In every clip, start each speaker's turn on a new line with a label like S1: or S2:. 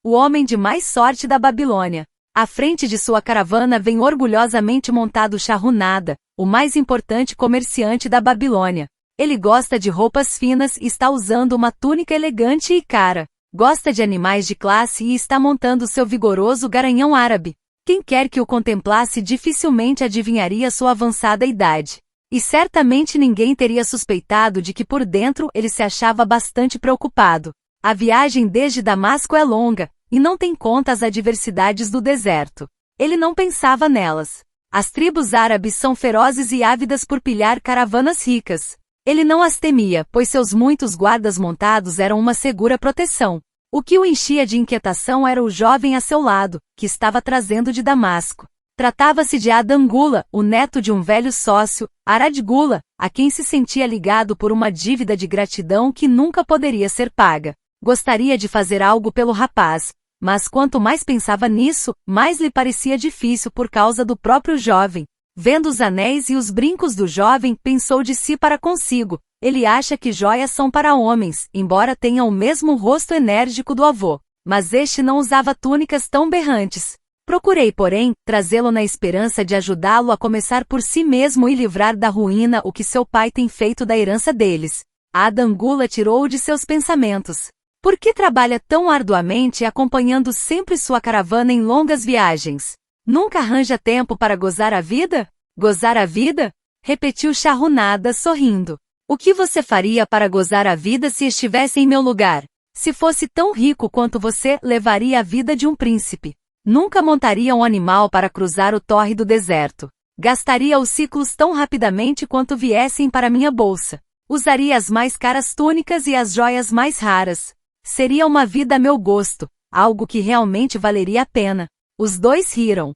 S1: o homem de mais sorte da Babilônia. À frente de sua caravana vem orgulhosamente montado Shahunada, o mais importante comerciante da Babilônia. Ele gosta de roupas finas e está usando uma túnica elegante e cara. Gosta de animais de classe e está montando seu vigoroso garanhão árabe. Quem quer que o contemplasse dificilmente adivinharia sua avançada idade. E certamente ninguém teria suspeitado de que por dentro ele se achava bastante preocupado. A viagem desde Damasco é longa, e não tem conta as adversidades do deserto. Ele não pensava nelas. As tribos árabes são ferozes e ávidas por pilhar caravanas ricas. Ele não as temia, pois seus muitos guardas montados eram uma segura proteção. O que o enchia de inquietação era o jovem a seu lado, que estava trazendo de Damasco. Tratava-se de Adam Gula, o neto de um velho sócio, Arad Gula, a quem se sentia ligado por uma dívida de gratidão que nunca poderia ser paga. Gostaria de fazer algo pelo rapaz, mas quanto mais pensava nisso, mais lhe parecia difícil por causa do próprio jovem. Vendo os anéis e os brincos do jovem, pensou de si para consigo. Ele acha que joias são para homens, embora tenham o mesmo rosto enérgico do avô. Mas este não usava túnicas tão berrantes. Procurei, porém, trazê-lo na esperança de ajudá-lo a começar por si mesmo e livrar da ruína o que seu pai tem feito da herança deles. Adam Gula tirou-o de seus pensamentos. Por que trabalha tão arduamente acompanhando sempre sua caravana em longas viagens? Nunca arranja tempo para gozar a vida? Gozar a vida? Repetiu Shahunada sorrindo. O que você faria para gozar a vida se estivesse em meu lugar? Se fosse tão rico quanto você, levaria a vida de um príncipe. Nunca montaria um animal para cruzar o tórrido deserto. Gastaria os ciclos tão rapidamente quanto viessem para minha bolsa. Usaria as mais caras túnicas e as joias mais raras. Seria uma vida a meu gosto, algo que realmente valeria a pena. Os dois riram.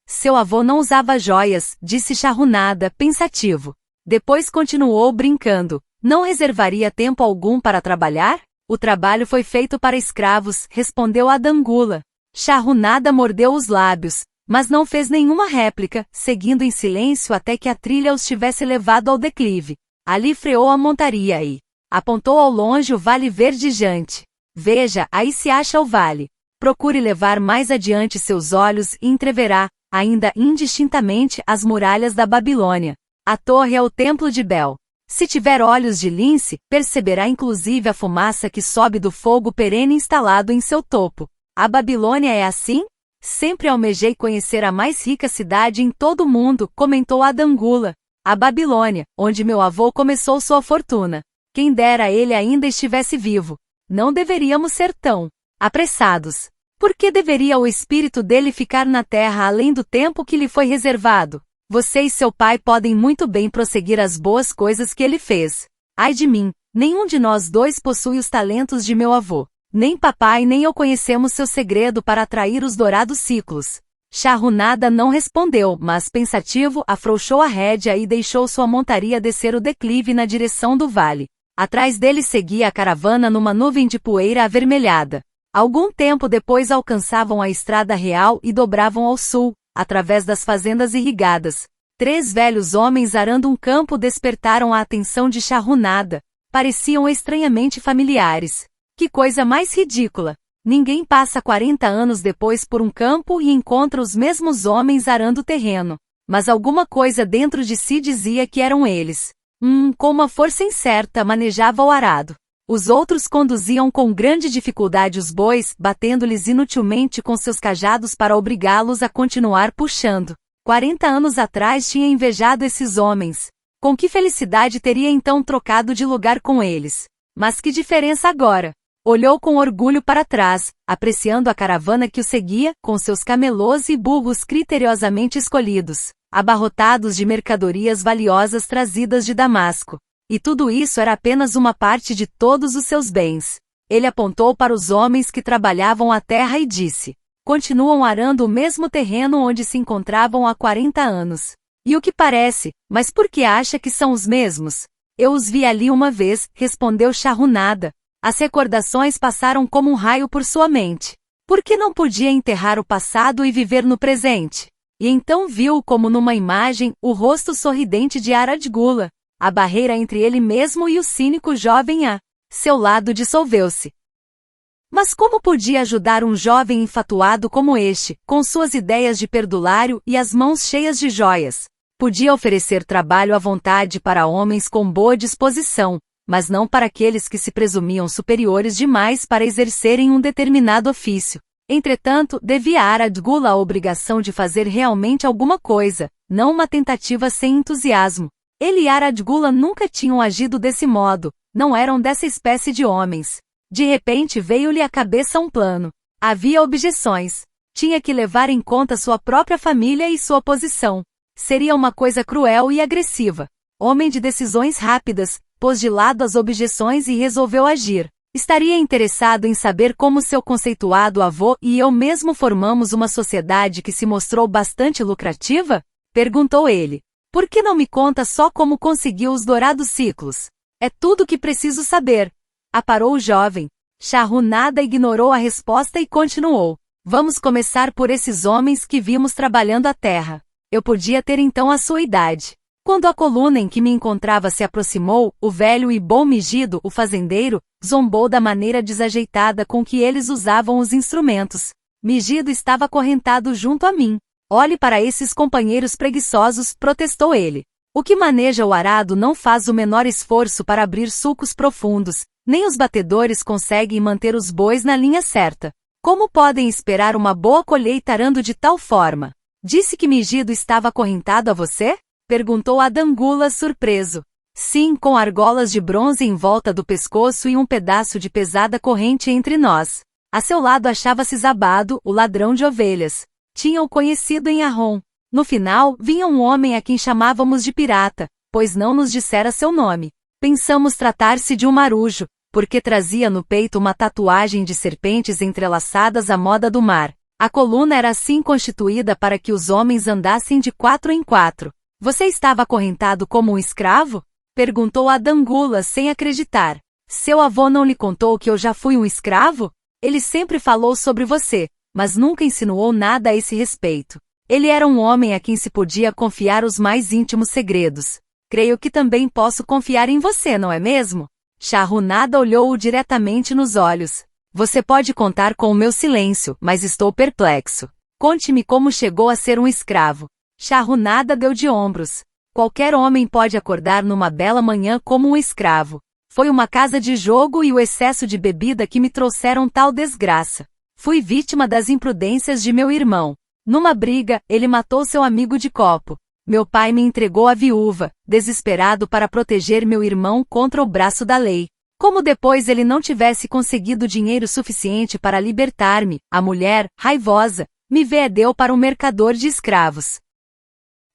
S1: Seu avô não usava joias, disse Shahunada, pensativo. Depois continuou brincando. Não reservaria tempo algum para trabalhar? O trabalho foi feito para escravos, respondeu Adam Gula. Shahunada mordeu os lábios, mas não fez nenhuma réplica, seguindo em silêncio até que a trilha os tivesse levado ao declive. Ali freou a montaria e apontou ao longe o vale verdejante. Veja, aí se acha o vale. Procure levar mais adiante seus olhos e entreverá, ainda indistintamente, as muralhas da Babilônia. A torre é o templo de Bel. Se tiver olhos de lince, perceberá inclusive a fumaça que sobe do fogo perene instalado em seu topo. A Babilônia é assim? Sempre almejei conhecer a mais rica cidade em todo o mundo, comentou Adam Gula. A Babilônia, onde meu avô começou sua fortuna. Quem dera ele ainda estivesse vivo. Não deveríamos ser tão apressados. Por que deveria o espírito dele ficar na terra além do tempo que lhe foi reservado? Você e seu pai podem muito bem prosseguir as boas coisas que ele fez. Ai de mim, nenhum de nós dois possui os talentos de meu avô. Nem papai nem eu conhecemos seu segredo para atrair os dourados ciclos. Shahunada não respondeu, mas pensativo afrouxou a rédea e deixou sua montaria descer o declive na direção do vale. Atrás dele seguia a caravana numa nuvem de poeira avermelhada. Algum tempo depois alcançavam a estrada real e dobravam ao sul, através das fazendas irrigadas. 3 velhos homens arando um campo despertaram a atenção de Shahunada. Pareciam estranhamente familiares. Que coisa mais ridícula! Ninguém passa 40 anos depois por um campo e encontra os mesmos homens arando o terreno. Mas alguma coisa dentro de si dizia que eram eles. Com uma força incerta manejava o arado. Os outros conduziam com grande dificuldade os bois, batendo-lhes inutilmente com seus cajados para obrigá-los a continuar puxando. 40 anos atrás tinha invejado esses homens. Com que felicidade teria então trocado de lugar com eles? Mas que diferença agora? Olhou com orgulho para trás, apreciando a caravana que o seguia, com seus camelôs e burros criteriosamente escolhidos, abarrotados de mercadorias valiosas trazidas de Damasco. E tudo isso era apenas uma parte de todos os seus bens. Ele apontou para os homens que trabalhavam a terra e disse: continuam arando o mesmo terreno onde se encontravam há 40 anos. E o que parece, mas por que acha que são os mesmos? Eu os vi ali uma vez, respondeu Shahunada. As recordações passaram como um raio por sua mente. Por que não podia enterrar o passado e viver no presente? E então viu como numa imagem, o rosto sorridente de Arad Gula. A barreira entre ele mesmo e o cínico jovem a seu lado dissolveu-se. Mas como podia ajudar um jovem infatuado como este, com suas ideias de perdulário e as mãos cheias de joias? Podia oferecer trabalho à vontade para homens com boa disposição, mas não para aqueles que se presumiam superiores demais para exercerem um determinado ofício. Entretanto, devia a Aradgula a obrigação de fazer realmente alguma coisa, não uma tentativa sem entusiasmo. Ele e Aradgula nunca tinham agido desse modo, não eram dessa espécie de homens. De repente veio-lhe à cabeça um plano. Havia objeções. Tinha que levar em conta sua própria família e sua posição. Seria uma coisa cruel e agressiva. Homem de decisões rápidas, pôs de lado as objeções e resolveu agir. Estaria interessado em saber como seu conceituado avô e eu mesmo formamos uma sociedade que se mostrou bastante lucrativa? Perguntou ele. Por que não me conta só como conseguiu os dourados ciclos? É tudo o que preciso saber. Aparou o jovem. Shahunada ignorou a resposta e continuou. Vamos começar por esses homens que vimos trabalhando a terra. Eu podia ter então a sua idade. Quando a coluna em que me encontrava se aproximou, o velho e bom Migido, o fazendeiro, zombou da maneira desajeitada com que eles usavam os instrumentos. Migido estava acorrentado junto a mim. Olhe para esses companheiros preguiçosos, protestou ele. O que maneja o arado não faz o menor esforço para abrir sulcos profundos, nem os batedores conseguem manter os bois na linha certa. Como podem esperar uma boa colheita arando de tal forma? Disse que Migido estava acorrentado a você? Perguntou Adangula surpreso. Sim, com argolas de bronze em volta do pescoço e um pedaço de pesada corrente entre nós. A seu lado achava-se Zabado, o ladrão de ovelhas. Tinha-o conhecido em Arrom. No final, vinha um homem a quem chamávamos de pirata, pois não nos dissera seu nome. Pensamos tratar-se de um marujo, porque trazia no peito uma tatuagem de serpentes entrelaçadas à moda do mar. A coluna era assim constituída para que os homens andassem de 4 em 4. Você estava acorrentado como um escravo? Perguntou Adangula sem acreditar. Seu avô não lhe contou que eu já fui um escravo? Ele sempre falou sobre você, mas nunca insinuou nada a esse respeito. Ele era um homem a quem se podia confiar os mais íntimos segredos. Creio que também posso confiar em você, não é mesmo? Shahunada olhou-o diretamente nos olhos. Você pode contar com o meu silêncio, mas estou perplexo. Conte-me como chegou a ser um escravo. Shahunada deu de ombros. Qualquer homem pode acordar numa bela manhã como um escravo. Foi uma casa de jogo e o excesso de bebida que me trouxeram tal desgraça. Fui vítima das imprudências de meu irmão. Numa briga, ele matou seu amigo de copo. Meu pai me entregou à viúva, desesperado para proteger meu irmão contra o braço da lei. Como depois ele não tivesse conseguido dinheiro suficiente para libertar-me, a mulher, raivosa, me vendeu para um mercador de escravos.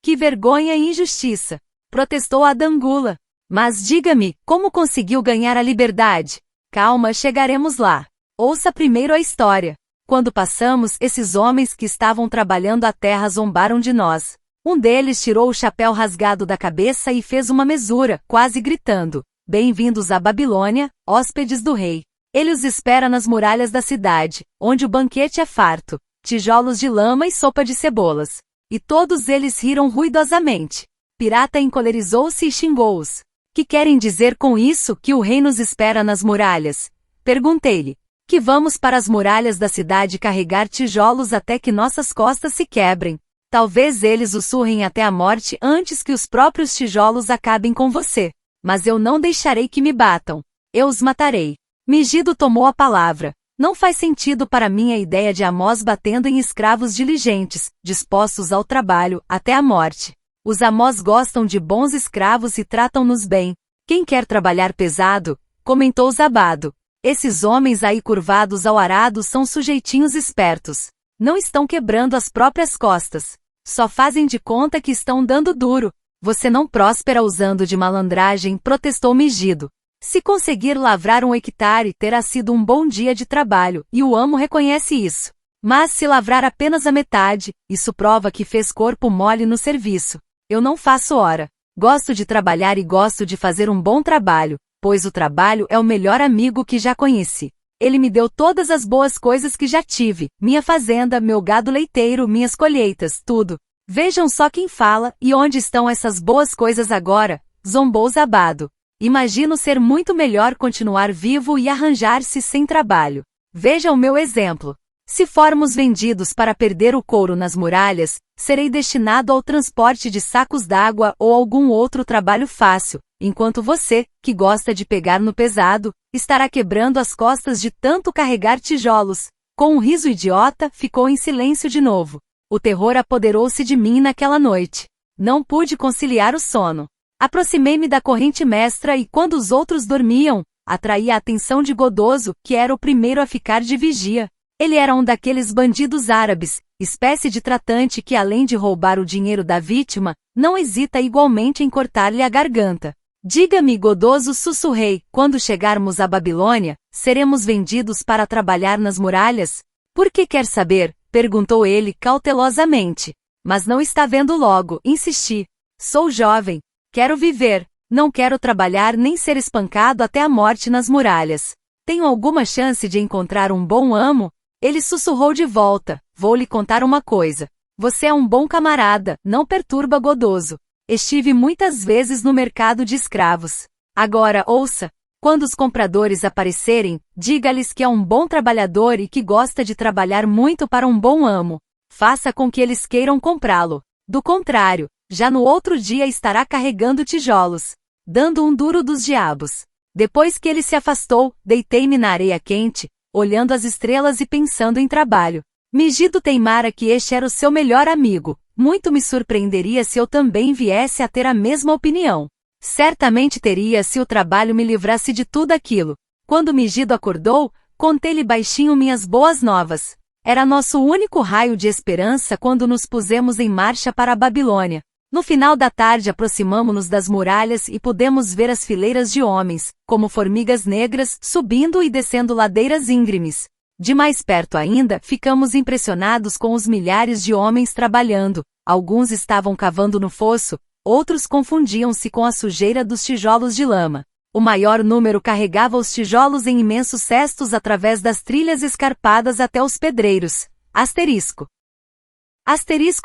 S1: Que vergonha e injustiça! Protestou Adangula. Mas diga-me, como conseguiu ganhar a liberdade? Calma, chegaremos lá. Ouça primeiro a história. Quando passamos, esses homens que estavam trabalhando a terra zombaram de nós. Um deles tirou o chapéu rasgado da cabeça e fez uma mesura, quase gritando: Bem-vindos à Babilônia, hóspedes do rei. Ele os espera nas muralhas da cidade, onde o banquete é farto, tijolos de lama e sopa de cebolas. E todos eles riram ruidosamente. Pirata encolerizou-se e xingou-os. Que querem dizer com isso que o rei nos espera nas muralhas? Perguntei-lhe. Que vamos para as muralhas da cidade carregar tijolos até que nossas costas se quebrem. Talvez eles o surrem até a morte antes que os próprios tijolos acabem com você. Mas eu não deixarei que me batam. Eu os matarei. Migido tomou a palavra. Não faz sentido para mim a ideia de Amós batendo em escravos diligentes, dispostos ao trabalho, até a morte. Os Amós gostam de bons escravos e tratam-nos bem. Quem quer trabalhar pesado? Comentou Zabado. Esses homens aí curvados ao arado são sujeitinhos espertos. Não estão quebrando as próprias costas. Só fazem de conta que estão dando duro. Você não próspera usando de malandragem, protestou Migido. Se conseguir lavrar 1 hectare, terá sido um bom dia de trabalho, e o amo reconhece isso. Mas se lavrar apenas a metade, isso prova que fez corpo mole no serviço. Eu não faço hora. Gosto de trabalhar e gosto de fazer um bom trabalho, pois o trabalho é o melhor amigo que já conheci. Ele me deu todas as boas coisas que já tive, minha fazenda, meu gado leiteiro, minhas colheitas, tudo. Vejam só quem fala, e onde estão essas boas coisas agora? Zombou Zabado. Imagino ser muito melhor continuar vivo e arranjar-se sem trabalho. Veja o meu exemplo. Se formos vendidos para perder o couro nas muralhas, serei destinado ao transporte de sacos d'água ou algum outro trabalho fácil, enquanto você, que gosta de pegar no pesado, estará quebrando as costas de tanto carregar tijolos. Com um riso idiota, ficou em silêncio de novo. O terror apoderou-se de mim naquela noite. Não pude conciliar o sono. Aproximei-me da corrente mestra e, quando os outros dormiam, atraí a atenção de Godoso, que era o primeiro a ficar de vigia. Ele era um daqueles bandidos árabes, espécie de tratante que, além de roubar o dinheiro da vítima, não hesita igualmente em cortar-lhe a garganta. Diga-me, Godoso, sussurrei, quando chegarmos à Babilônia, seremos vendidos para trabalhar nas muralhas? Por que quer saber? Perguntou ele cautelosamente. Mas não está vendo logo, insisti. Sou jovem. Quero viver. Não quero trabalhar nem ser espancado até a morte nas muralhas. Tenho alguma chance de encontrar um bom amo? Ele sussurrou de volta. Vou lhe contar uma coisa. Você é um bom camarada, não perturba Godoso. Estive muitas vezes no mercado de escravos. Agora, ouça. Quando os compradores aparecerem, diga-lhes que é um bom trabalhador e que gosta de trabalhar muito para um bom amo. Faça com que eles queiram comprá-lo. Do contrário, já no outro dia estará carregando tijolos, dando um duro dos diabos. Depois que ele se afastou, deitei-me na areia quente, olhando as estrelas e pensando em trabalho. Megido teimara que este era o seu melhor amigo. Muito me surpreenderia se eu também viesse a ter a mesma opinião. Certamente teria se o trabalho me livrasse de tudo aquilo. Quando Megido acordou, contei-lhe baixinho minhas boas novas. Era nosso único raio de esperança quando nos pusemos em marcha para a Babilônia. No final da tarde aproximamo-nos das muralhas e pudemos ver as fileiras de homens, como formigas negras, subindo e descendo ladeiras íngremes. De mais perto ainda, ficamos impressionados com os milhares de homens trabalhando. Alguns estavam cavando no fosso, outros confundiam-se com a sujeira dos tijolos de lama. O maior número carregava os tijolos em imensos cestos através das trilhas escarpadas até os pedreiros.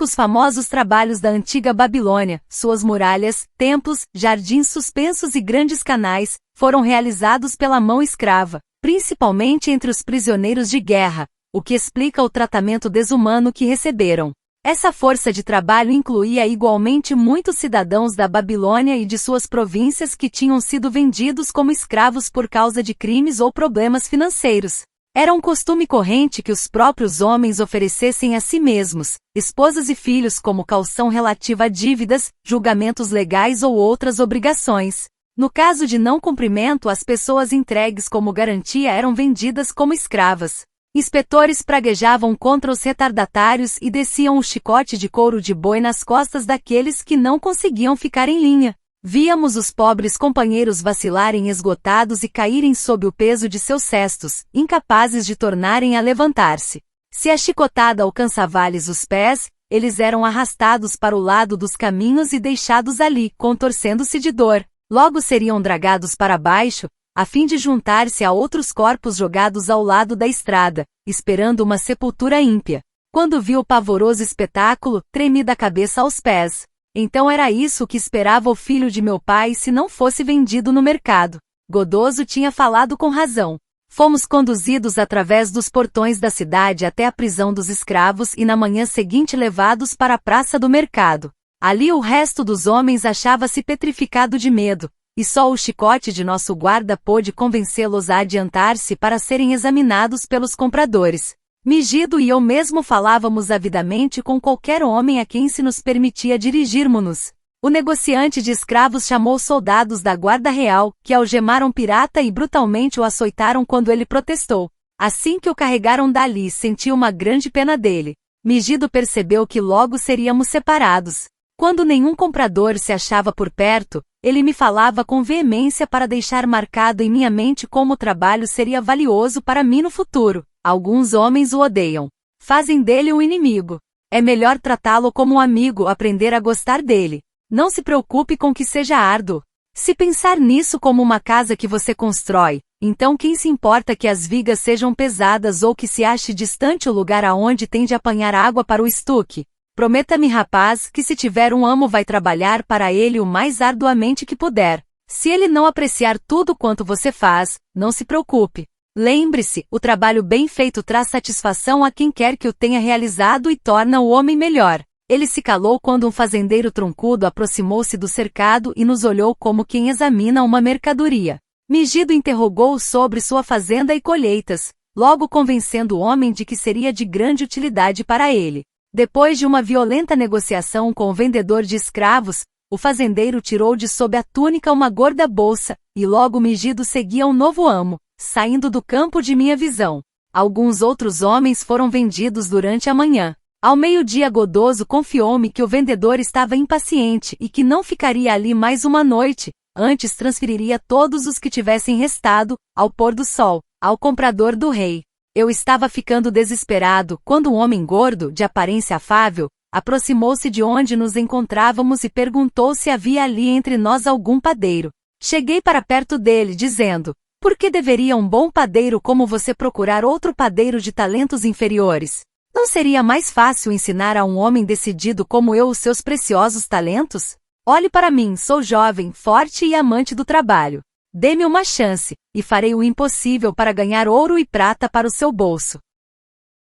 S1: Os famosos trabalhos da antiga Babilônia, suas muralhas, templos, jardins suspensos e grandes canais, foram realizados pela mão escrava, principalmente entre os prisioneiros de guerra, o que explica o tratamento desumano que receberam. Essa força de trabalho incluía igualmente muitos cidadãos da Babilônia e de suas províncias que tinham sido vendidos como escravos por causa de crimes ou problemas financeiros. Era um costume corrente que os próprios homens oferecessem a si mesmos, esposas e filhos como caução relativa a dívidas, julgamentos legais ou outras obrigações. No caso de não cumprimento, as pessoas entregues como garantia eram vendidas como escravas. Inspetores praguejavam contra os retardatários e desciam o chicote de couro de boi nas costas daqueles que não conseguiam ficar em linha. Víamos os pobres companheiros vacilarem esgotados e caírem sob o peso de seus cestos, incapazes de tornarem a levantar-se. Se a chicotada alcançava-lhes os pés, eles eram arrastados para o lado dos caminhos e deixados ali, contorcendo-se de dor. Logo seriam dragados para baixo, a fim de juntar-se a outros corpos jogados ao lado da estrada, esperando uma sepultura ímpia. Quando vi o pavoroso espetáculo, tremi da cabeça aos pés. Então era isso que esperava o filho de meu pai se não fosse vendido no mercado. Godoso tinha falado com razão. Fomos conduzidos através dos portões da cidade até a prisão dos escravos e na manhã seguinte levados para a praça do mercado. Ali o resto dos homens achava-se petrificado de medo, e só o chicote de nosso guarda pôde convencê-los a adiantar-se para serem examinados pelos compradores. Megido e eu mesmo falávamos avidamente com qualquer homem a quem se nos permitia dirigirmos-nos. O negociante de escravos chamou soldados da guarda real, que algemaram pirata e brutalmente o açoitaram quando ele protestou. Assim que o carregaram dali, senti uma grande pena dele. Megido percebeu que logo seríamos separados. Quando nenhum comprador se achava por perto, ele me falava com veemência para deixar marcado em minha mente como o trabalho seria valioso para mim no futuro. Alguns homens o odeiam. Fazem dele um inimigo. É melhor tratá-lo como um amigo, aprender a gostar dele. Não se preocupe com que seja árduo. Se pensar nisso como uma casa que você constrói, então quem se importa que as vigas sejam pesadas ou que se ache distante o lugar aonde tem de apanhar água para o estuque? Prometa-me, rapaz, que se tiver um amo vai trabalhar para ele o mais arduamente que puder. Se ele não apreciar tudo quanto você faz, não se preocupe. Lembre-se, o trabalho bem feito traz satisfação a quem quer que o tenha realizado e torna o homem melhor. Ele se calou quando um fazendeiro troncudo aproximou-se do cercado e nos olhou como quem examina uma mercadoria. Megido interrogou-o sobre sua fazenda e colheitas, logo convencendo o homem de que seria de grande utilidade para ele. Depois de uma violenta negociação com o vendedor de escravos, o fazendeiro tirou de sob a túnica uma gorda bolsa, e logo Megido seguia um novo amo, saindo do campo de minha visão. Alguns outros homens foram vendidos durante a manhã. Ao meio-dia Godoso confiou-me que o vendedor estava impaciente e que não ficaria ali mais uma noite, antes transferiria todos os que tivessem restado, ao pôr do sol, ao comprador do rei. Eu estava ficando desesperado quando um homem gordo, de aparência afável, aproximou-se de onde nos encontrávamos e perguntou se havia ali entre nós algum padeiro. Cheguei para perto dele, dizendo: por que deveria um bom padeiro como você procurar outro padeiro de talentos inferiores? Não seria mais fácil ensinar a um homem decidido como eu os seus preciosos talentos? Olhe para mim, sou jovem, forte e amante do trabalho. Dê-me uma chance, e farei o impossível para ganhar ouro e prata para o seu bolso.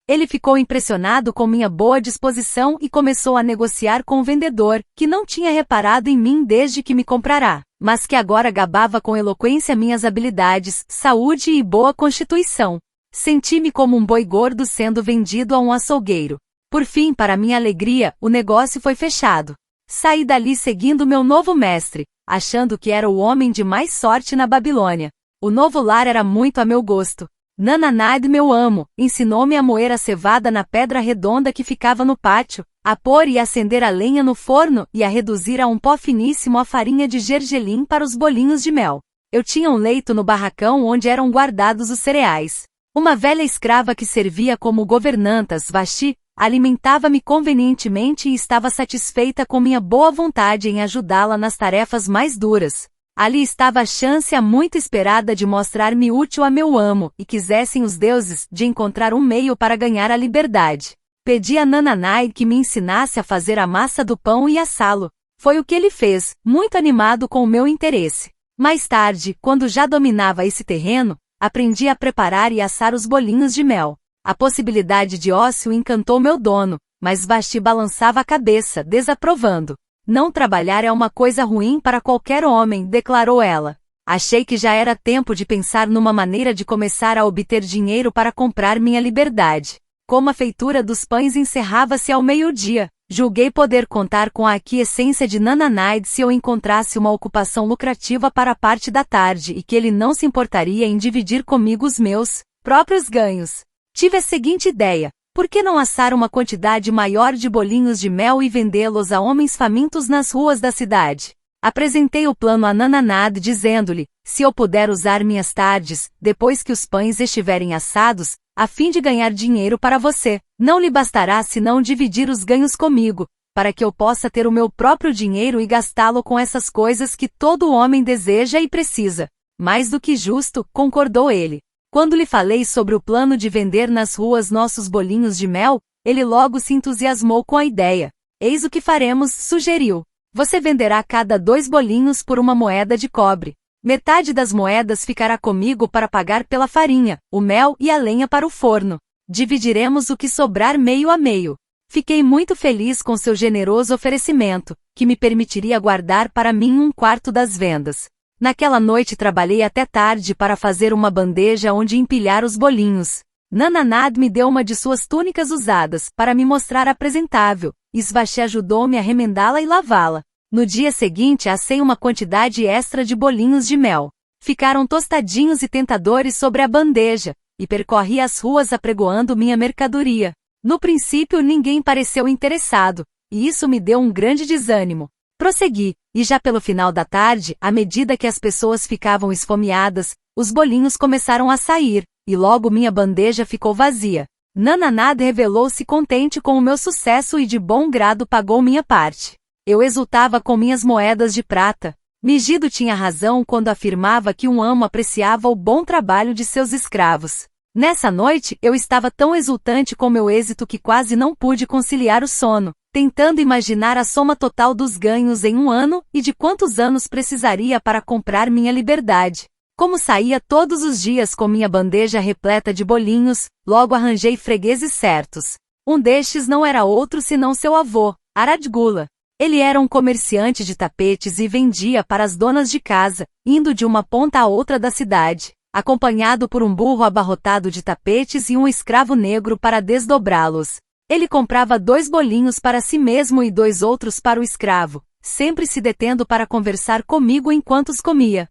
S1: Ele ficou impressionado com minha boa disposição e começou a negociar com o vendedor, que não tinha reparado em mim desde que me comprara, mas que agora gabava com eloquência minhas habilidades, saúde e boa constituição. Senti-me como um boi gordo sendo vendido a um açougueiro. Por fim, para minha alegria, o negócio foi fechado. Saí dali seguindo meu novo mestre, achando que era o homem de mais sorte na Babilônia. O novo lar era muito a meu gosto. Nananide, meu amo, ensinou-me a moer a cevada na pedra redonda que ficava no pátio, a pôr e acender a lenha no forno e a reduzir a um pó finíssimo a farinha de gergelim para os bolinhos de mel. Eu tinha um leito no barracão onde eram guardados os cereais. Uma velha escrava que servia como governantas, Vashti, alimentava-me convenientemente e estava satisfeita com minha boa vontade em ajudá-la nas tarefas mais duras. Ali estava a chance há muito esperada de mostrar-me útil a meu amo, e quisessem os deuses, de encontrar um meio para ganhar a liberdade. Pedi a Nananide que me ensinasse a fazer a massa do pão e assá-lo. Foi o que ele fez, muito animado com o meu interesse. Mais tarde, quando já dominava esse terreno, aprendi a preparar e assar os bolinhos de mel. A possibilidade de ócio encantou meu dono, mas Vashti balançava a cabeça, desaprovando. Não trabalhar é uma coisa ruim para qualquer homem, declarou ela. Achei que já era tempo de pensar numa maneira de começar a obter dinheiro para comprar minha liberdade. Como a feitura dos pães encerrava-se ao meio-dia, julguei poder contar com a aquiescência de Nananide se eu encontrasse uma ocupação lucrativa para a parte da tarde e que ele não se importaria em dividir comigo os meus próprios ganhos. Tive a seguinte ideia: por que não assar uma quantidade maior de bolinhos de mel e vendê-los a homens famintos nas ruas da cidade? Apresentei o plano a Nananide dizendo-lhe: se eu puder usar minhas tardes, depois que os pães estiverem assados, a fim de ganhar dinheiro para você, não lhe bastará senão dividir os ganhos comigo, para que eu possa ter o meu próprio dinheiro e gastá-lo com essas coisas que todo homem deseja e precisa. Mais do que justo, concordou ele. Quando lhe falei sobre o plano de vender nas ruas nossos bolinhos de mel, ele logo se entusiasmou com a ideia. Eis o que faremos, sugeriu. Você venderá cada 2 bolinhos por uma moeda de cobre. Metade das moedas ficará comigo para pagar pela farinha, o mel e a lenha para o forno. Dividiremos o que sobrar meio a meio. Fiquei muito feliz com seu generoso oferecimento, que me permitiria guardar para mim 1/4 das vendas. Naquela noite trabalhei até tarde para fazer uma bandeja onde empilhar os bolinhos. Nananide me deu uma de suas túnicas usadas, para me mostrar apresentável, e Vashti ajudou-me a remendá-la e lavá-la. No dia seguinte assei uma quantidade extra de bolinhos de mel. Ficaram tostadinhos e tentadores sobre a bandeja, e percorri as ruas apregoando minha mercadoria. No princípio ninguém pareceu interessado, e isso me deu um grande desânimo. Prossegui, e já pelo final da tarde, à medida que as pessoas ficavam esfomeadas, os bolinhos começaram a sair, e logo minha bandeja ficou vazia. Nananide revelou-se contente com o meu sucesso e de bom grado pagou minha parte. Eu exultava com minhas moedas de prata. Megido tinha razão quando afirmava que um amo apreciava o bom trabalho de seus escravos. Nessa noite, eu estava tão exultante com meu êxito que quase não pude conciliar o sono, tentando imaginar a soma total dos ganhos em um ano e de quantos anos precisaria para comprar minha liberdade. Como saía todos os dias com minha bandeja repleta de bolinhos, logo arranjei fregueses certos. Um destes não era outro senão seu avô, Aradgula. Ele era um comerciante de tapetes e vendia para as donas de casa, indo de uma ponta a outra da cidade, acompanhado por um burro abarrotado de tapetes e um escravo negro para desdobrá-los. Ele comprava 2 bolinhos para si mesmo e 2 outros para o escravo, sempre se detendo para conversar comigo enquanto os comia.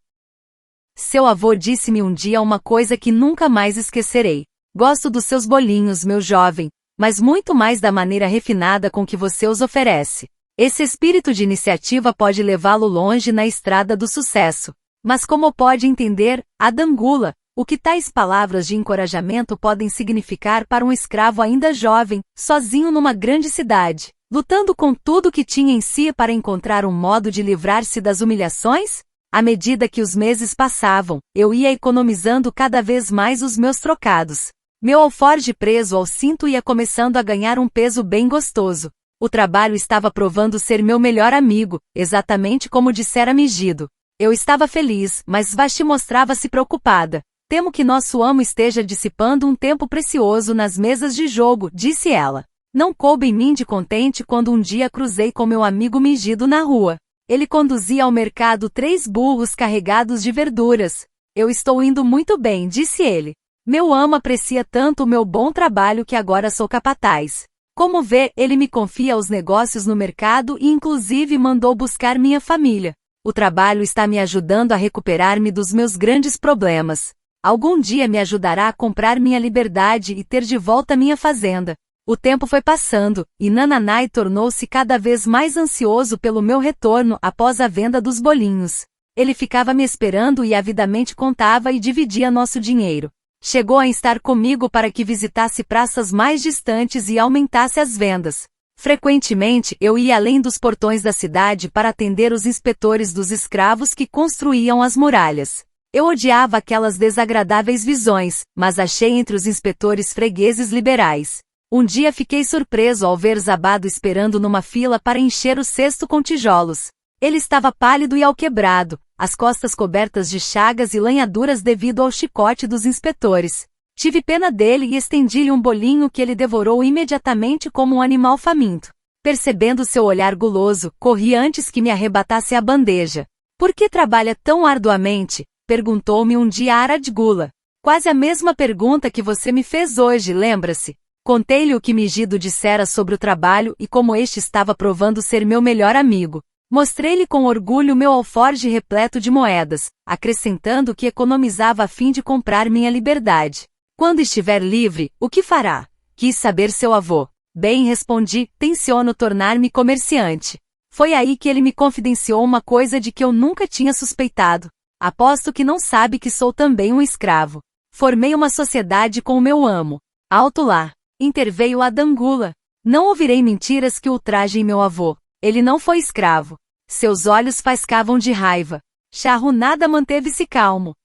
S1: Seu avô disse-me um dia uma coisa que nunca mais esquecerei. Gosto dos seus bolinhos, meu jovem, mas muito mais da maneira refinada com que você os oferece. Esse espírito de iniciativa pode levá-lo longe na estrada do sucesso. Mas como pode entender, Adanggula, o que tais palavras de encorajamento podem significar para um escravo ainda jovem, sozinho numa grande cidade, lutando com tudo que tinha em si para encontrar um modo de livrar-se das humilhações? À medida que os meses passavam, eu ia economizando cada vez mais os meus trocados. Meu alforje preso ao cinto ia começando a ganhar um peso bem gostoso. O trabalho estava provando ser meu melhor amigo, exatamente como dissera Megido. Eu estava feliz, mas Vashti mostrava-se preocupada. Temo que nosso amo esteja dissipando um tempo precioso nas mesas de jogo, disse ela. Não coube em mim de contente quando um dia cruzei com meu amigo Megido na rua. Ele conduzia ao mercado 3 burros carregados de verduras. Eu estou indo muito bem, disse ele. Meu amo aprecia tanto o meu bom trabalho que agora sou capataz. Como vê, ele me confia os negócios no mercado e inclusive mandou buscar minha família. O trabalho está me ajudando a recuperar-me dos meus grandes problemas. Algum dia me ajudará a comprar minha liberdade e ter de volta minha fazenda. O tempo foi passando, e Nananai tornou-se cada vez mais ansioso pelo meu retorno após a venda dos bolinhos. Ele ficava me esperando e avidamente contava e dividia nosso dinheiro. Chegou a estar comigo para que visitasse praças mais distantes e aumentasse as vendas. Frequentemente eu ia além dos portões da cidade para atender os inspetores dos escravos que construíam as muralhas. Eu odiava aquelas desagradáveis visões, mas achei entre os inspetores fregueses liberais. Um dia fiquei surpreso ao ver Zabado esperando numa fila para encher o cesto com tijolos. Ele estava pálido e alquebrado, as costas cobertas de chagas e lanhaduras devido ao chicote dos inspetores. Tive pena dele e estendi-lhe um bolinho que ele devorou imediatamente como um animal faminto. Percebendo seu olhar guloso, corri antes que me arrebatasse a bandeja. Por que trabalha tão arduamente? Perguntou-me um dia Aradgula. Quase a mesma pergunta que você me fez hoje, lembra-se? Contei-lhe o que Megido dissera sobre o trabalho e como este estava provando ser meu melhor amigo. Mostrei-lhe com orgulho meu alforje repleto de moedas, acrescentando que economizava a fim de comprar minha liberdade. Quando estiver livre, o que fará? Quis saber seu avô. Bem, respondi, tenciono tornar-me comerciante. Foi aí que ele me confidenciou uma coisa de que eu nunca tinha suspeitado. Aposto que não sabe que sou também um escravo. Formei uma sociedade com o meu amo. Alto lá! Interveio Adanggula. Não ouvirei mentiras que ultrajem meu avô. Ele não foi escravo. Seus olhos faiscavam de raiva. Shahrazad manteve-se calmo.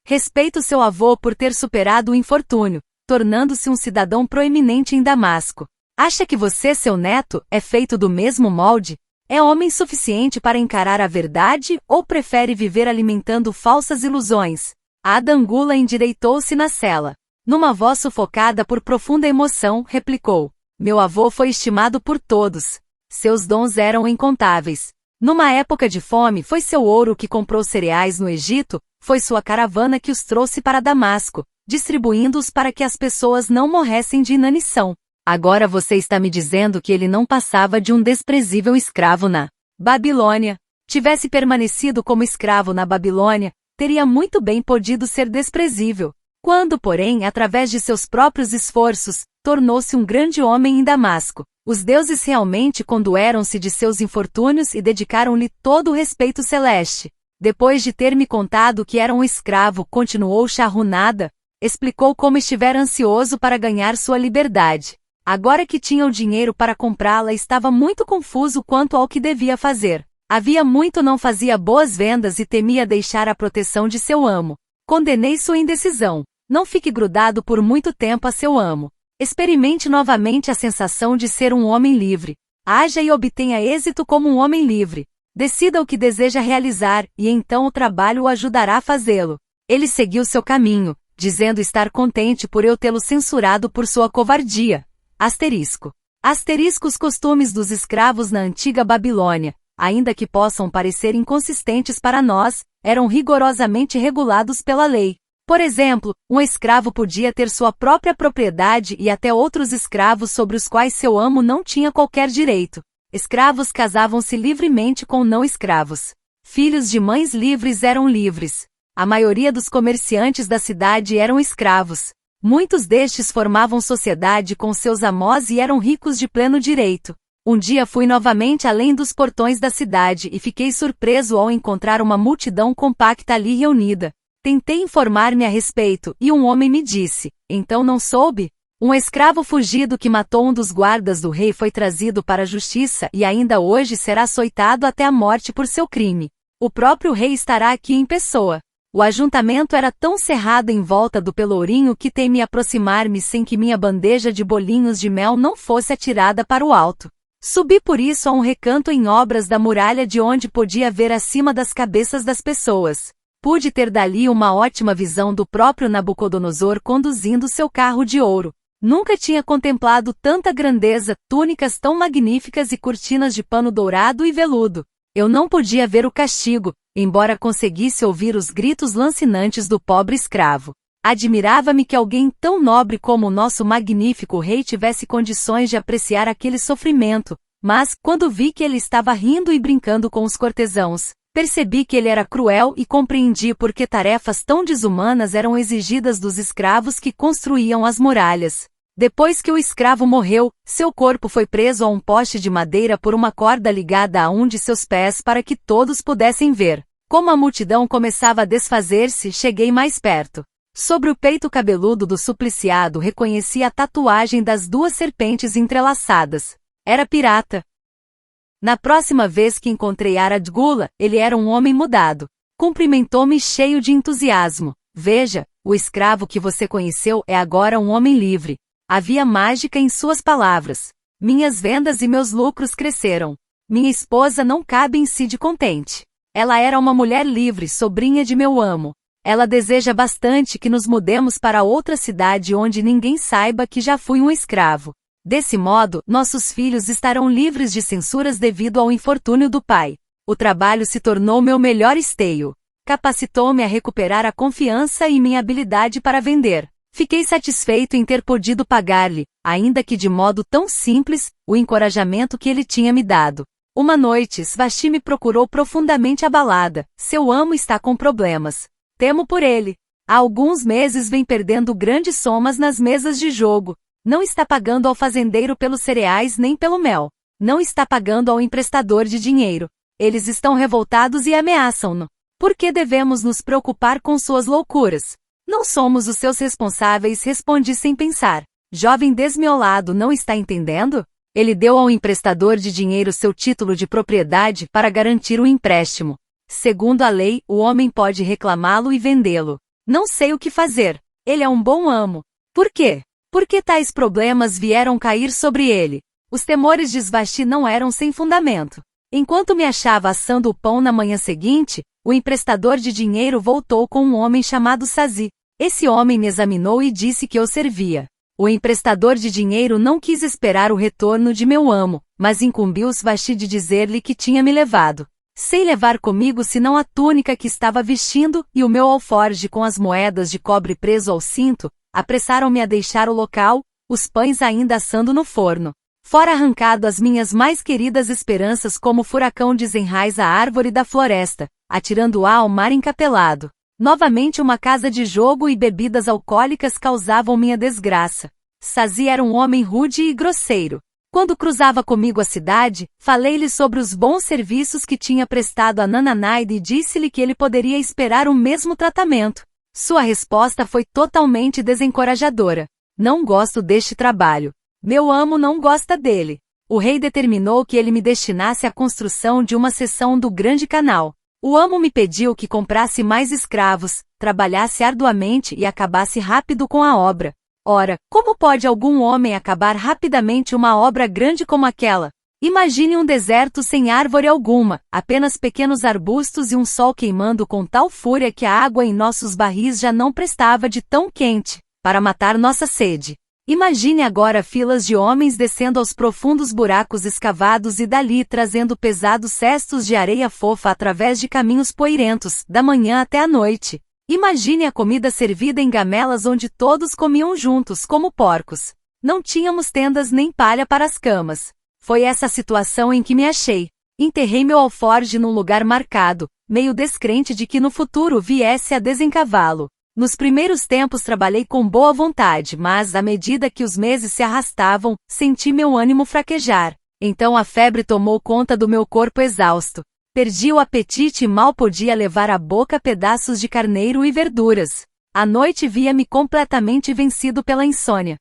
S1: Respeito seu avô por ter superado o infortúnio, tornando-se um cidadão proeminente em Damasco. Acha que você, seu neto, é feito do mesmo molde? É homem suficiente para encarar a verdade ou prefere viver alimentando falsas ilusões? Adanggula endireitou-se na cela. Numa voz sufocada por profunda emoção, replicou. Meu avô foi estimado por todos. Seus dons eram incontáveis. Numa época de fome foi seu ouro que comprou cereais no Egito, foi sua caravana que os trouxe para Damasco, distribuindo-os para que as pessoas não morressem de inanição. Agora você está me dizendo que ele não passava de um desprezível escravo na Babilônia. Tivesse permanecido como escravo na Babilônia, teria muito bem podido ser desprezível. Quando, porém, através de seus próprios esforços, tornou-se um grande homem em Damasco, os deuses realmente condoeram-se de seus infortúnios e dedicaram-lhe todo o respeito celeste. Depois de ter me contado que era um escravo, continuou Shahrazad, explicou como estivera ansioso para ganhar sua liberdade. Agora que tinha o dinheiro para comprá-la, estava muito confuso quanto ao que devia fazer. Havia muito não fazia boas vendas e temia deixar a proteção de seu amo. Condenei sua indecisão. Não fique grudado por muito tempo a seu amo. Experimente novamente a sensação de ser um homem livre. Haja e obtenha êxito como um homem livre. Decida o que deseja realizar, e então o trabalho o ajudará a fazê-lo. Ele seguiu seu caminho, dizendo estar contente por eu tê-lo censurado por sua covardia. Os costumes dos escravos na antiga Babilônia, ainda que possam parecer inconsistentes para nós, eram rigorosamente regulados pela lei. Por exemplo, um escravo podia ter sua própria propriedade e até outros escravos sobre os quais seu amo não tinha qualquer direito. Escravos casavam-se livremente com não-escravos. Filhos de mães livres eram livres. A maioria dos comerciantes da cidade eram escravos. Muitos destes formavam sociedade com seus amós e eram ricos de pleno direito. Um dia fui novamente além dos portões da cidade e fiquei surpreso ao encontrar uma multidão compacta ali reunida. Tentei informar-me a respeito, e um homem me disse: então não soube? Um escravo fugido que matou um dos guardas do rei foi trazido para a justiça e ainda hoje será açoitado até a morte por seu crime. O próprio rei estará aqui em pessoa. O ajuntamento era tão cerrado em volta do pelourinho que temi aproximar-me sem que minha bandeja de bolinhos de mel não fosse atirada para o alto. Subi por isso a um recanto em obras da muralha de onde podia ver acima das cabeças das pessoas. Pude ter dali uma ótima visão do próprio Nabucodonosor conduzindo seu carro de ouro. Nunca tinha contemplado tanta grandeza, túnicas tão magníficas e cortinas de pano dourado e veludo. Eu não podia ver o castigo, embora conseguisse ouvir os gritos lancinantes do pobre escravo. Admirava-me que alguém tão nobre como o nosso magnífico rei tivesse condições de apreciar aquele sofrimento, mas, quando vi que ele estava rindo e brincando com os cortesãos, percebi que ele era cruel e compreendi por que tarefas tão desumanas eram exigidas dos escravos que construíam as muralhas. Depois que o escravo morreu, seu corpo foi preso a um poste de madeira por uma corda ligada a um de seus pés para que todos pudessem ver. Como a multidão começava a desfazer-se, cheguei mais perto. Sobre o peito cabeludo do supliciado reconheci a tatuagem das duas serpentes entrelaçadas. Era pirata. Na próxima vez que encontrei Aradgula, ele era um homem mudado. Cumprimentou-me cheio de entusiasmo. Veja, o escravo que você conheceu é agora um homem livre. Havia mágica em suas palavras. Minhas vendas e meus lucros cresceram. Minha esposa não cabe em si de contente. Ela era uma mulher livre, sobrinha de meu amo. Ela deseja bastante que nos mudemos para outra cidade onde ninguém saiba que já fui um escravo. Desse modo, nossos filhos estarão livres de censuras devido ao infortúnio do pai. O trabalho se tornou meu melhor esteio. Capacitou-me a recuperar a confiança e minha habilidade para vender. Fiquei satisfeito em ter podido pagar-lhe, ainda que de modo tão simples, o encorajamento que ele tinha me dado. Uma noite, Svasti me procurou profundamente abalada. Seu amo está com problemas. Temo por ele. Há alguns meses vem perdendo grandes somas nas mesas de jogo. Não está pagando ao fazendeiro pelos cereais nem pelo mel. Não está pagando ao emprestador de dinheiro. Eles estão revoltados e ameaçam-no. Por que devemos nos preocupar com suas loucuras? Não somos os seus responsáveis, respondi sem pensar. Jovem desmiolado, não está entendendo? Ele deu ao emprestador de dinheiro seu título de propriedade para garantir o empréstimo. Segundo a lei, o homem pode reclamá-lo e vendê-lo. Não sei o que fazer. Ele é um bom amo. Por quê? Por que tais problemas vieram cair sobre ele? Os temores de Svasti não eram sem fundamento. Enquanto me achava assando o pão na manhã seguinte, o emprestador de dinheiro voltou com um homem chamado Sazi. Esse homem me examinou e disse que eu servia. O emprestador de dinheiro não quis esperar o retorno de meu amo, mas incumbiu Svasti de dizer-lhe que tinha me levado. Sem levar comigo senão a túnica que estava vestindo e o meu alforje com as moedas de cobre preso ao cinto, apressaram-me a deixar o local, os pães ainda assando no forno. Fora arrancado as minhas mais queridas esperanças como furacão desenraiza a árvore da floresta, atirando-a ao mar encapelado. Novamente uma casa de jogo e bebidas alcoólicas causavam minha desgraça. Sazi era um homem rude e grosseiro. Quando cruzava comigo a cidade, falei-lhe sobre os bons serviços que tinha prestado a Nananaide e disse-lhe que ele poderia esperar o mesmo tratamento. Sua resposta foi totalmente desencorajadora. Não gosto deste trabalho. Meu amo não gosta dele. O rei determinou que ele me destinasse à construção de uma seção do Grande Canal. O amo me pediu que comprasse mais escravos, trabalhasse arduamente e acabasse rápido com a obra. Ora, como pode algum homem acabar rapidamente uma obra grande como aquela? Imagine um deserto sem árvore alguma, apenas pequenos arbustos e um sol queimando com tal fúria que a água em nossos barris já não prestava de tão quente, para matar nossa sede. Imagine agora filas de homens descendo aos profundos buracos escavados e dali trazendo pesados cestos de areia fofa através de caminhos poeirentos, da manhã até a noite. Imagine a comida servida em gamelas onde todos comiam juntos como porcos. Não tínhamos tendas nem palha para as camas. Foi essa situação em que me achei. Enterrei meu alforje num lugar marcado, meio descrente de que no futuro viesse a desencavá-lo. Nos primeiros tempos trabalhei com boa vontade, mas, à medida que os meses se arrastavam, senti meu ânimo fraquejar. Então a febre tomou conta do meu corpo exausto. Perdi o apetite e mal podia levar à boca pedaços de carneiro e verduras. À noite via-me completamente vencido pela insônia.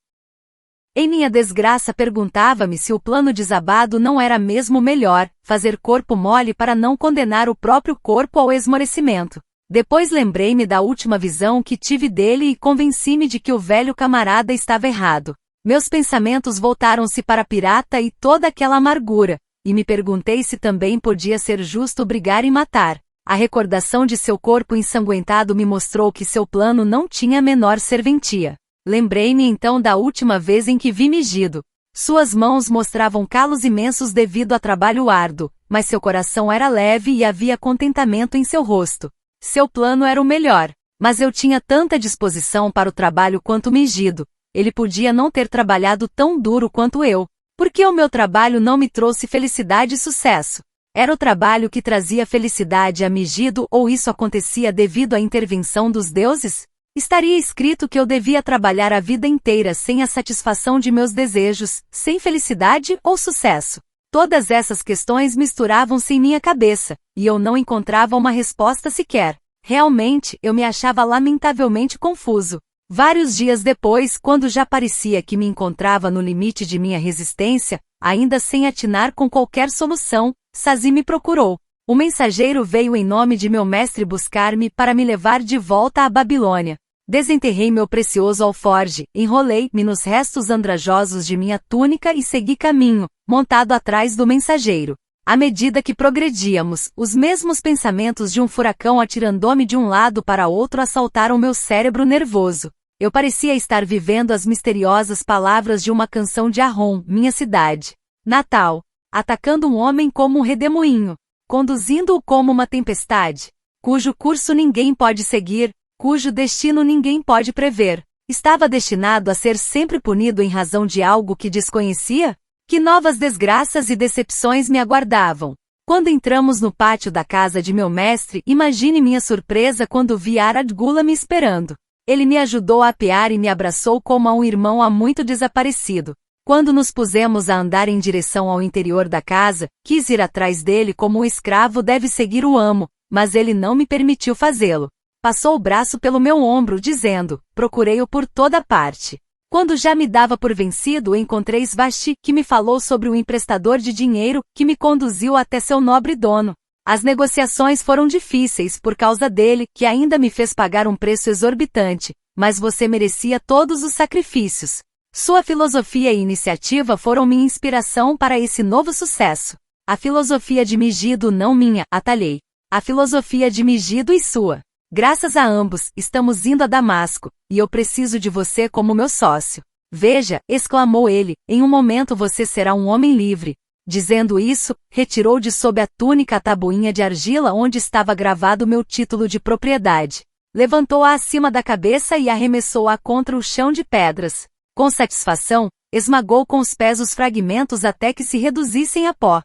S1: Em minha desgraça perguntava-me se o plano desabado não era mesmo melhor, fazer corpo mole para não condenar o próprio corpo ao esmorecimento. Depois lembrei-me da última visão que tive dele e convenci-me de que o velho camarada estava errado. Meus pensamentos voltaram-se para a pirata e toda aquela amargura, e me perguntei se também podia ser justo brigar e matar. A recordação de seu corpo ensanguentado me mostrou que seu plano não tinha a menor serventia. Lembrei-me então da última vez em que vi Megido. Suas mãos mostravam calos imensos devido a trabalho árduo, mas seu coração era leve e havia contentamento em seu rosto. Seu plano era o melhor, mas eu tinha tanta disposição para o trabalho quanto Megido. Ele podia não ter trabalhado tão duro quanto eu. Por que o meu trabalho não me trouxe felicidade e sucesso? Era o trabalho que trazia felicidade a Megido ou isso acontecia devido à intervenção dos deuses? Estaria escrito que eu devia trabalhar a vida inteira sem a satisfação de meus desejos, sem felicidade ou sucesso. Todas essas questões misturavam-se em minha cabeça, e eu não encontrava uma resposta sequer. Realmente, eu me achava lamentavelmente confuso. Vários dias depois, quando já parecia que me encontrava no limite de minha resistência, ainda sem atinar com qualquer solução, Sazi me procurou. O mensageiro veio em nome de meu mestre buscar-me para me levar de volta à Babilônia. Desenterrei meu precioso alforje, enrolei-me nos restos andrajosos de minha túnica e segui caminho, montado atrás do mensageiro. À medida que progredíamos, os mesmos pensamentos de um furacão atirando-me de um lado para outro assaltaram meu cérebro nervoso. Eu parecia estar vivendo as misteriosas palavras de uma canção de Arron, minha cidade natal, atacando um homem como um redemoinho, conduzindo-o como uma tempestade, cujo curso ninguém pode seguir, cujo destino ninguém pode prever. Estava destinado a ser sempre punido em razão de algo que desconhecia? Que novas desgraças e decepções me aguardavam? Quando entramos no pátio da casa de meu mestre, imagine minha surpresa quando vi Arad Gula me esperando. Ele me ajudou a apear e me abraçou como a um irmão há muito desaparecido. Quando nos pusemos a andar em direção ao interior da casa, quis ir atrás dele como um escravo deve seguir o amo, mas ele não me permitiu fazê-lo. Passou o braço pelo meu ombro dizendo, procurei-o por toda parte. Quando já me dava por vencido, encontrei Svasti, que me falou sobre o emprestador de dinheiro, que me conduziu até seu nobre dono. As negociações foram difíceis por causa dele, que ainda me fez pagar um preço exorbitante, mas você merecia todos os sacrifícios. Sua filosofia e iniciativa foram minha inspiração para esse novo sucesso. A filosofia de Megido não minha, atalhei. A filosofia de Megido e sua. Graças a ambos, estamos indo a Damasco, e eu preciso de você como meu sócio. Veja, exclamou ele, em um momento você será um homem livre. Dizendo isso, retirou de sob a túnica a tabuinha de argila onde estava gravado meu título de propriedade. Levantou-a acima da cabeça e arremessou-a contra o chão de pedras. Com satisfação, esmagou com os pés os fragmentos até que se reduzissem a pó.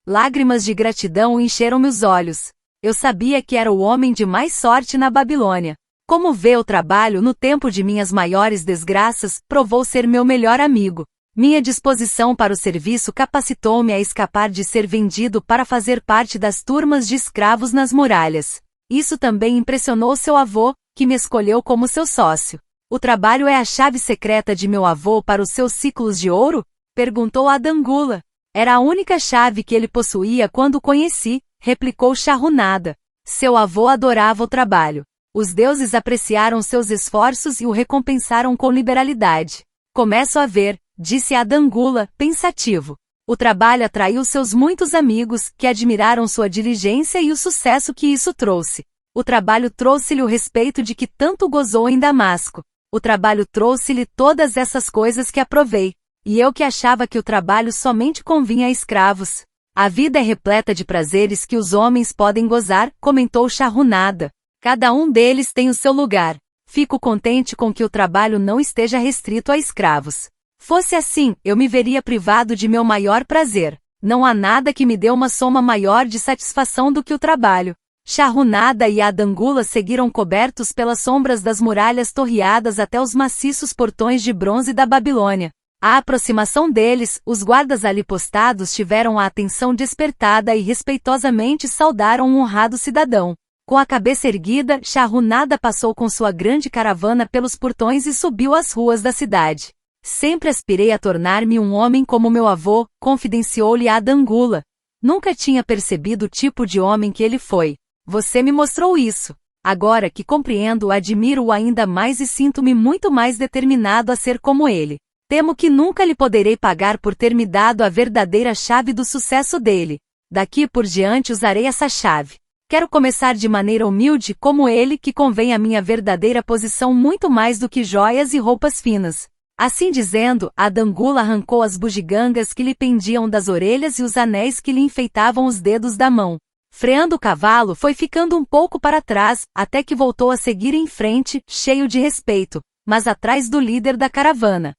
S1: Lágrimas de gratidão encheram-me os olhos. Eu sabia que era o homem de mais sorte na Babilônia. Como vê o trabalho no tempo de minhas maiores desgraças, provou ser meu melhor amigo. Minha disposição para o serviço capacitou-me a escapar de ser vendido para fazer parte das turmas de escravos nas muralhas. Isso também impressionou seu avô, que me escolheu como seu sócio. O trabalho é a chave secreta de meu avô para os seus ciclos de ouro? Perguntou Adangula. Era a única chave que ele possuía quando o conheci, replicou Charrunada. Seu avô adorava o trabalho. Os deuses apreciaram seus esforços e o recompensaram com liberalidade. Começo a ver, disse Adangula, pensativo. O trabalho atraiu seus muitos amigos, que admiraram sua diligência e o sucesso que isso trouxe. O trabalho trouxe-lhe o respeito de que tanto gozou em Damasco. O trabalho trouxe-lhe todas essas coisas que aprovei. E eu que achava que o trabalho somente convinha a escravos. A vida é repleta de prazeres que os homens podem gozar, comentou Shahunada. Cada um deles tem o seu lugar. Fico contente com que o trabalho não esteja restrito a escravos. Fosse assim, eu me veria privado de meu maior prazer. Não há nada que me dê uma soma maior de satisfação do que o trabalho. Shahunada e Adangula seguiram cobertos pelas sombras das muralhas torreadas até os maciços portões de bronze da Babilônia. À aproximação deles, os guardas ali postados tiveram a atenção despertada e respeitosamente saudaram um honrado cidadão. Com a cabeça erguida, Shahunada passou com sua grande caravana pelos portões e subiu as ruas da cidade. Sempre aspirei a tornar-me um homem como meu avô, confidenciou-lhe Adangula. Nunca tinha percebido o tipo de homem que ele foi. Você me mostrou isso. Agora que compreendo, admiro-o ainda mais e sinto-me muito mais determinado a ser como ele. Temo que nunca lhe poderei pagar por ter me dado a verdadeira chave do sucesso dele. Daqui por diante usarei essa chave. Quero começar de maneira humilde como ele, que convém à minha verdadeira posição muito mais do que joias e roupas finas. Assim dizendo, Adangula arrancou as bugigangas que lhe pendiam das orelhas e os anéis que lhe enfeitavam os dedos da mão. Freando o cavalo, foi ficando um pouco para trás, até que voltou a seguir em frente, cheio de respeito, mas atrás do líder da caravana.